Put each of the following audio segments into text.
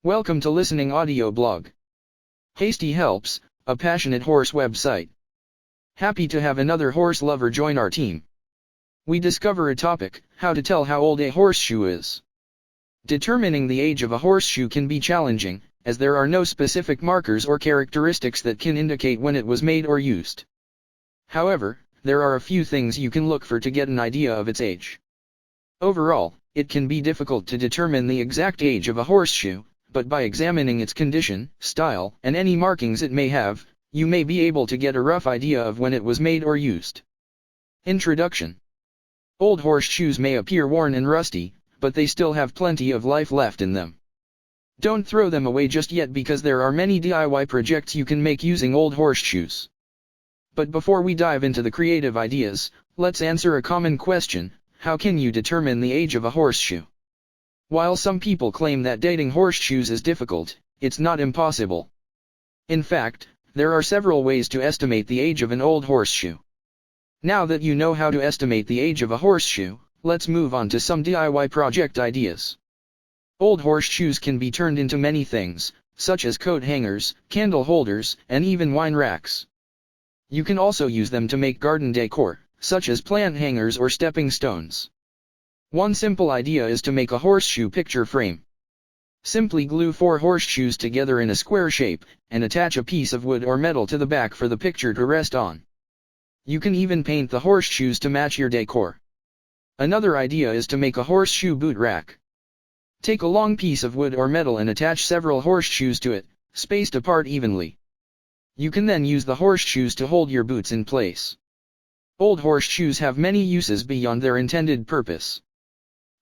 Welcome to Listening Audio Blog. Hasty Helps, a passionate horse website. Happy to have another horse lover join our team. We discover a topic: how to tell how old a horseshoe is. Determining the age of a horseshoe can be challenging, as there are no specific markers or characteristics that can indicate when it was made or used. However, there are a few things you can look for to get an idea of its age. Overall, it can be difficult to determine the exact age of a horseshoe, but by examining its condition, style, and any markings it may have, you may be able to get a rough idea of when it was made or used. Introduction. Old horseshoes may appear worn and rusty, but they still have plenty of life left in them. Don't throw them away just yet, because there are many DIY projects you can make using old horseshoes. But before we dive into the creative ideas, let's answer a common question: how can you determine the age of a horseshoe? While some people claim that dating horseshoes is difficult, it's not impossible. In fact, there are several ways to estimate the age of an old horseshoe. Now that you know how to estimate the age of a horseshoe, let's move on to some DIY project ideas. Old horseshoes can be turned into many things, such as coat hangers, candle holders, and even wine racks. You can also use them to make garden decor, such as plant hangers or stepping stones. One simple idea is to make a horseshoe picture frame. Simply glue 4 horseshoes together in a square shape, and attach a piece of wood or metal to the back for the picture to rest on. You can even paint the horseshoes to match your decor. Another idea is to make a horseshoe boot rack. Take a long piece of wood or metal and attach several horseshoes to it, spaced apart evenly. You can then use the horseshoes to hold your boots in place. Old horseshoes have many uses beyond their intended purpose.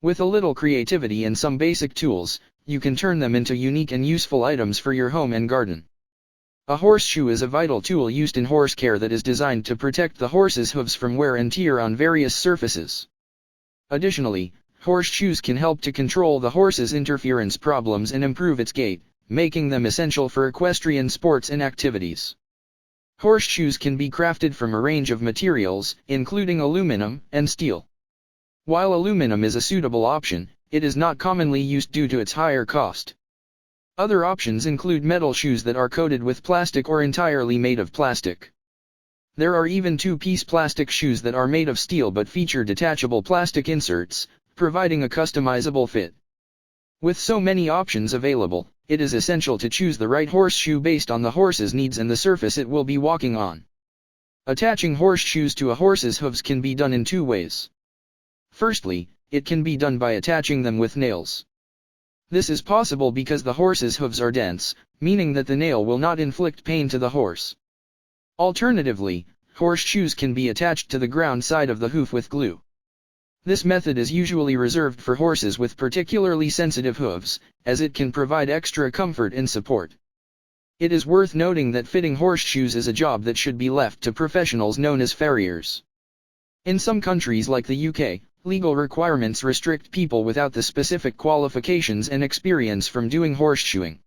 With a little creativity and some basic tools, you can turn them into unique and useful items for your home and garden. A horseshoe is a vital tool used in horse care that is designed to protect the horse's hooves from wear and tear on various surfaces. Additionally, horseshoes can help to control the horse's interference problems and improve its gait, making them essential for equestrian sports and activities. Horseshoes can be crafted from a range of materials, including aluminum and steel. While aluminum is a suitable option, it is not commonly used due to its higher cost. Other options include metal shoes that are coated with plastic or entirely made of plastic. There are even 2-piece plastic shoes that are made of steel but feature detachable plastic inserts, providing a customizable fit. With so many options available, it is essential to choose the right horseshoe based on the horse's needs and the surface it will be walking on. Attaching horseshoes to a horse's hooves can be done in 2 ways. Firstly, it can be done by attaching them with nails. This is possible because the horse's hooves are dense, meaning that the nail will not inflict pain to the horse. Alternatively, horseshoes can be attached to the ground side of the hoof with glue. This method is usually reserved for horses with particularly sensitive hooves, as it can provide extra comfort and support. It is worth noting that fitting horseshoes is a job that should be left to professionals known as farriers. In some countries like the UK, legal requirements restrict people without the specific qualifications and experience from doing horseshoeing.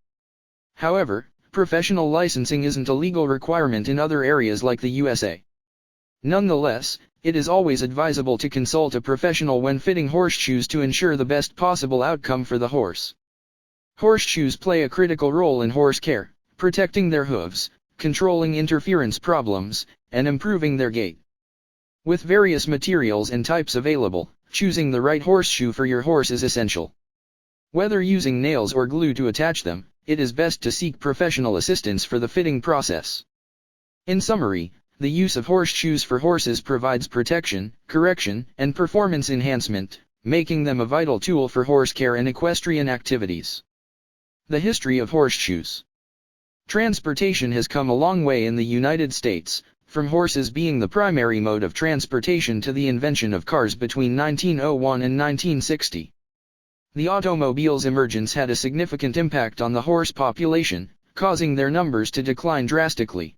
However, professional licensing isn't a legal requirement in other areas like the USA. Nonetheless, it is always advisable to consult a professional when fitting horseshoes to ensure the best possible outcome for the horse. Horseshoes play a critical role in horse care, protecting their hooves, controlling interference problems, and improving their gait. With various materials and types available, choosing the right horseshoe for your horse is essential. Whether using nails or glue to attach them, it is best to seek professional assistance for the fitting process. In summary, the use of horseshoes for horses provides protection, correction, and performance enhancement, making them a vital tool for horse care and equestrian activities. The history of horseshoes. Transportation has come a long way in the United States, from horses being the primary mode of transportation to the invention of cars between 1901 and 1960. The automobile's emergence had a significant impact on the horse population, causing their numbers to decline drastically.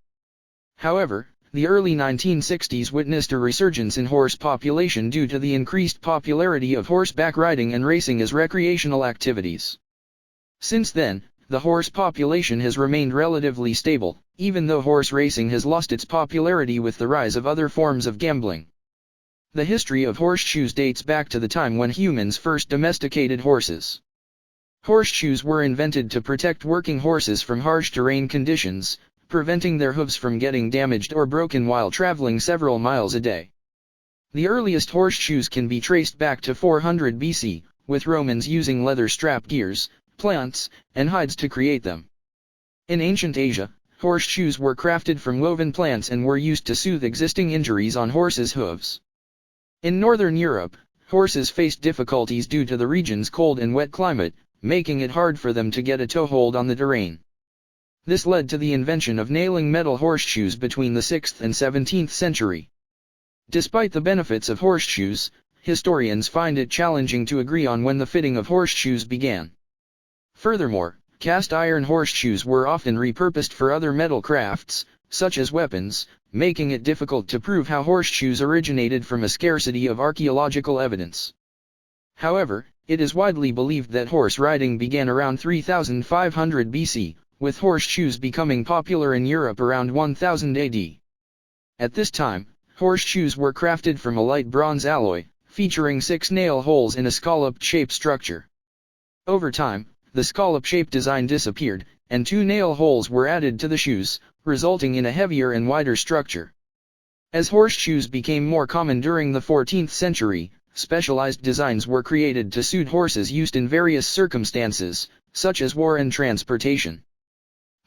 However, the early 1960s witnessed a resurgence in horse population due to the increased popularity of horseback riding and racing as recreational activities. Since then, the horse population has remained relatively stable, even though horse racing has lost its popularity with the rise of other forms of gambling. The history of horseshoes dates back to the time when humans first domesticated horses. Horseshoes were invented to protect working horses from harsh terrain conditions, preventing their hooves from getting damaged or broken while traveling several miles a day. The earliest horseshoes can be traced back to 400 BC, with Romans using leather strap gears, plants, and hides to create them. In ancient Asia, horseshoes were crafted from woven plants and were used to soothe existing injuries on horses' hooves. In northern Europe, horses faced difficulties due to the region's cold and wet climate, making it hard for them to get a toehold on the terrain. This led to the invention of nailing metal horseshoes between the 6th and 17th century. Despite the benefits of horseshoes, historians find it challenging to agree on when the fitting of horseshoes began. Furthermore, cast iron horseshoes were often repurposed for other metal crafts, such as weapons, making it difficult to prove how horseshoes originated from a scarcity of archaeological evidence. However, it is widely believed that horse riding began around 3500 BC, with horseshoes becoming popular in Europe around 1000 AD. At this time, horseshoes were crafted from a light bronze alloy, featuring 6 nail holes in a scallop-shaped structure. Over time, the scallop-shaped design disappeared, and 2 nail holes were added to the shoes, resulting in a heavier and wider structure. As horseshoes became more common during the 14th century, specialized designs were created to suit horses used in various circumstances, such as war and transportation.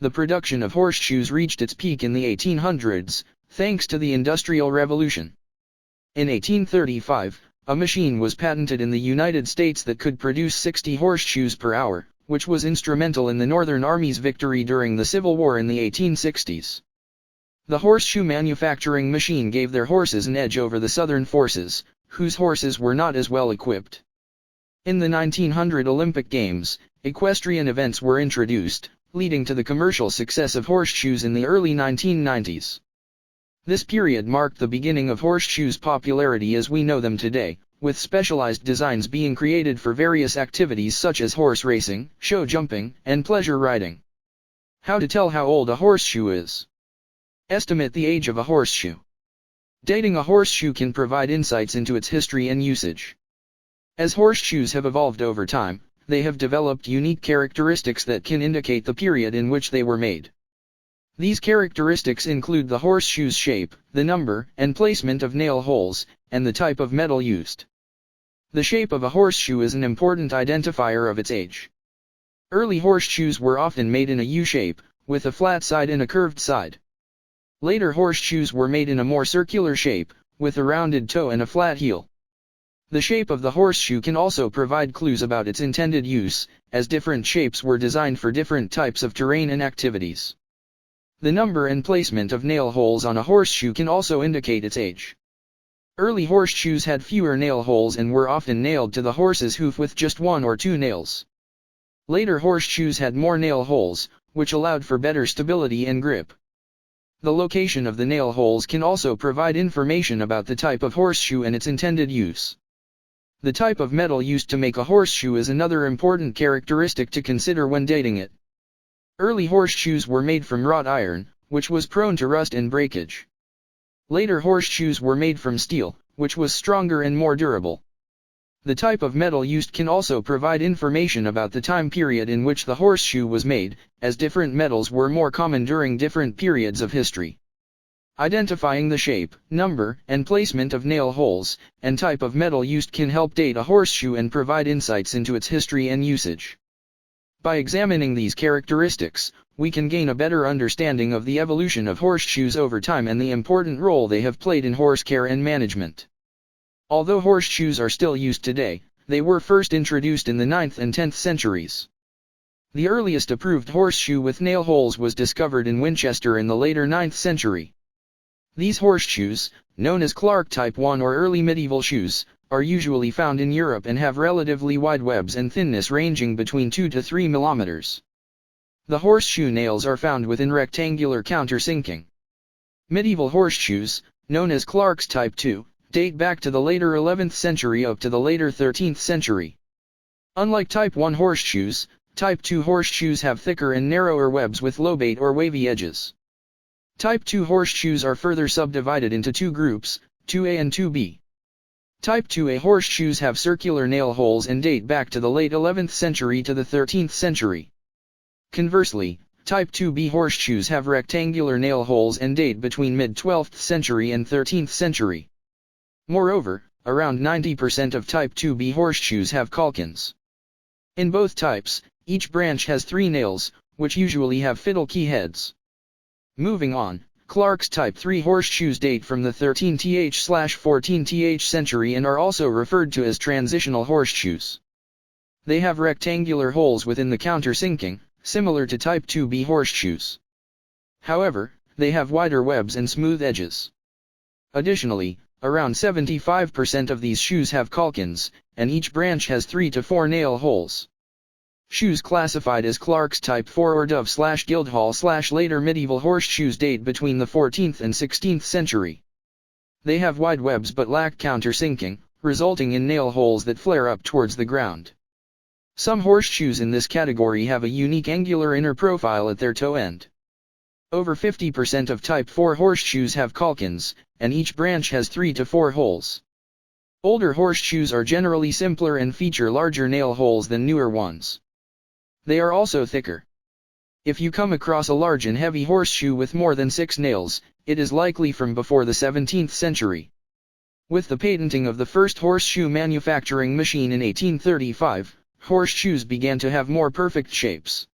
The production of horseshoes reached its peak in the 1800s, thanks to the Industrial Revolution. In 1835, a machine was patented in the United States that could produce 60 horseshoes per hour, which was instrumental in the Northern Army's victory during the Civil War in the 1860s. The horseshoe manufacturing machine gave their horses an edge over the Southern forces, whose horses were not as well equipped. In the 1900 Olympic Games, equestrian events were introduced, leading to the commercial success of horseshoes in the early 1990s. This period marked the beginning of horseshoes' popularity as we know them today, with specialized designs being created for various activities such as horse racing, show jumping, and pleasure riding. How to tell how old a horseshoe is. Estimate the age of a horseshoe. Dating a horseshoe can provide insights into its history and usage. As horseshoes have evolved over time, they have developed unique characteristics that can indicate the period in which they were made. These characteristics include the horseshoe's shape, the number and placement of nail holes, and the type of metal used. The shape of a horseshoe is an important identifier of its age. Early horseshoes were often made in a U shape, with a flat side and a curved side. Later horseshoes were made in a more circular shape, with a rounded toe and a flat heel. The shape of the horseshoe can also provide clues about its intended use, as different shapes were designed for different types of terrain and activities. The number and placement of nail holes on a horseshoe can also indicate its age. Early horseshoes had fewer nail holes and were often nailed to the horse's hoof with just 1 or 2 nails. Later horseshoes had more nail holes, which allowed for better stability and grip. The location of the nail holes can also provide information about the type of horseshoe and its intended use. The type of metal used to make a horseshoe is another important characteristic to consider when dating it. Early horseshoes were made from wrought iron, which was prone to rust and breakage. Later horseshoes were made from steel, which was stronger and more durable. The type of metal used can also provide information about the time period in which the horseshoe was made, as different metals were more common during different periods of history. Identifying the shape, number, and placement of nail holes, and type of metal used can help date a horseshoe and provide insights into its history and usage. By examining these characteristics, we can gain a better understanding of the evolution of horseshoes over time and the important role they have played in horse care and management. Although horseshoes are still used today, they were first introduced in the 9th and 10th centuries. The earliest approved horseshoe with nail holes was discovered in Winchester in the later 9th century. These horseshoes, known as Clark Type I or early medieval shoes, are usually found in Europe and have relatively wide webs and thinness ranging between 2 to 3 mm. The horseshoe nails are found within rectangular countersinking. Medieval horseshoes, known as Clark's Type II, date back to the later 11th century up to the later 13th century. Unlike Type I horseshoes, Type II horseshoes have thicker and narrower webs with lobate or wavy edges. Type II horseshoes are further subdivided into 2 groups, 2A and 2B. Type 2A horseshoes have circular nail holes and date back to the late 11th century to the 13th century. Conversely, Type 2B horseshoes have rectangular nail holes and date between mid-12th century and 13th century. Moreover, around 90% of Type 2B horseshoes have calkins. In both types, each branch has 3 nails, which usually have fiddle key heads. Moving on, Clark's Type 3 horseshoes date from the 13th/14th century and are also referred to as transitional horseshoes. They have rectangular holes within the countersinking, similar to Type 2B horseshoes. However, they have wider webs and smooth edges. Additionally, around 75% of these shoes have calkins, and each branch has 3 to 4 nail holes. Shoes classified as Clark's Type 4 or Dove/Guildhall/later medieval horseshoes date between the 14th and 16th century. They have wide webs but lack countersinking, resulting in nail holes that flare up towards the ground. Some horseshoes in this category have a unique angular inner profile at their toe end. Over 50% of Type 4 horseshoes have calkins, and each branch has 3 to 4 holes. Older horseshoes are generally simpler and feature larger nail holes than newer ones. They are also thicker. If you come across a large and heavy horseshoe with more than 6 nails, it is likely from before the 17th century. With the patenting of the first horseshoe manufacturing machine in 1835, horseshoes began to have more perfect shapes.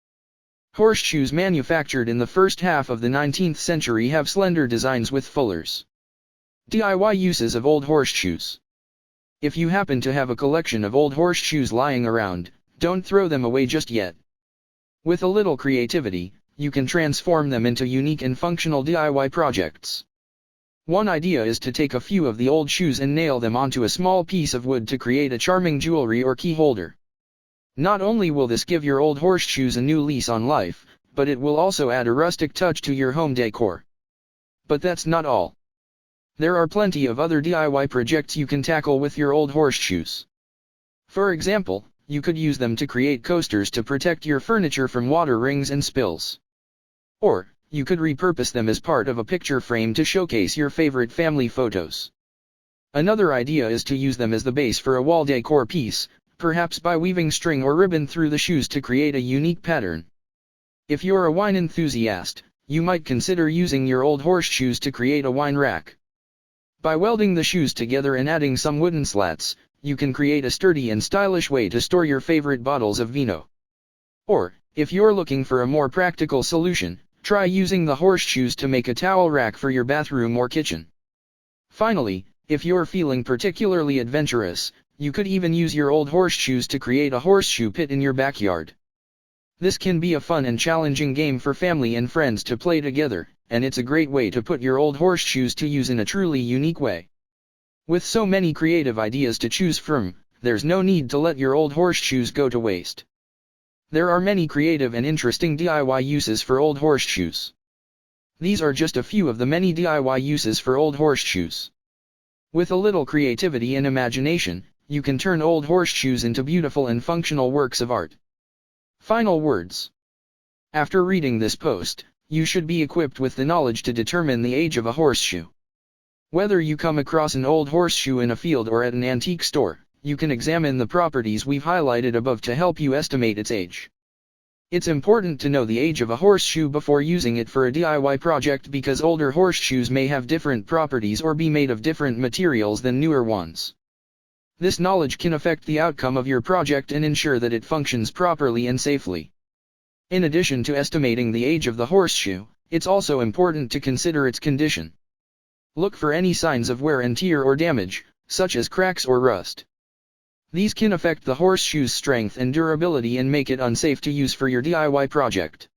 Horseshoes manufactured in the first half of the 19th century have slender designs with fullers. DIY uses of old horseshoes. If you happen to have a collection of old horseshoes lying around, don't throw them away just yet. With a little creativity, you can transform them into unique and functional DIY projects. One idea is to take a few of the old shoes and nail them onto a small piece of wood to create a charming jewelry or key holder. Not only will this give your old horseshoes a new lease on life, but it will also add a rustic touch to your home decor. But that's not all. There are plenty of other DIY projects you can tackle with your old horseshoes. For example, you could use them to create coasters to protect your furniture from water rings and spills. Or, you could repurpose them as part of a picture frame to showcase your favorite family photos. Another idea is to use them as the base for a wall decor piece, perhaps by weaving string or ribbon through the shoes to create a unique pattern. If you're a wine enthusiast, you might consider using your old horseshoes to create a wine rack. By welding the shoes together and adding some wooden slats, you can create a sturdy and stylish way to store your favorite bottles of vino. Or, if you're looking for a more practical solution, try using the horseshoes to make a towel rack for your bathroom or kitchen. Finally, if you're feeling particularly adventurous, you could even use your old horseshoes to create a horseshoe pit in your backyard. This can be a fun and challenging game for family and friends to play together, and it's a great way to put your old horseshoes to use in a truly unique way. With so many creative ideas to choose from, there's no need to let your old horseshoes go to waste. There are many creative and interesting DIY uses for old horseshoes. These are just a few of the many DIY uses for old horseshoes. With a little creativity and imagination, you can turn old horseshoes into beautiful and functional works of art. Final words. After reading this post, you should be equipped with the knowledge to determine the age of a horseshoe. Whether you come across an old horseshoe in a field or at an antique store, you can examine the properties we've highlighted above to help you estimate its age. It's important to know the age of a horseshoe before using it for a DIY project because older horseshoes may have different properties or be made of different materials than newer ones. This knowledge can affect the outcome of your project and ensure that it functions properly and safely. In addition to estimating the age of the horseshoe, it's also important to consider its condition. Look for any signs of wear and tear or damage, such as cracks or rust. These can affect the horseshoe's strength and durability and make it unsafe to use for your DIY project.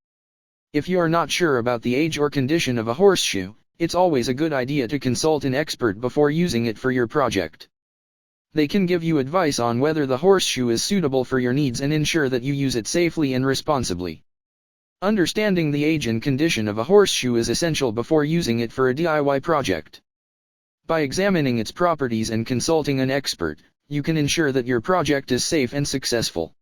If you are not sure about the age or condition of a horseshoe, it's always a good idea to consult an expert before using it for your project. They can give you advice on whether the horseshoe is suitable for your needs and ensure that you use it safely and responsibly. Understanding the age and condition of a horseshoe is essential before using it for a DIY project. By examining its properties and consulting an expert, you can ensure that your project is safe and successful.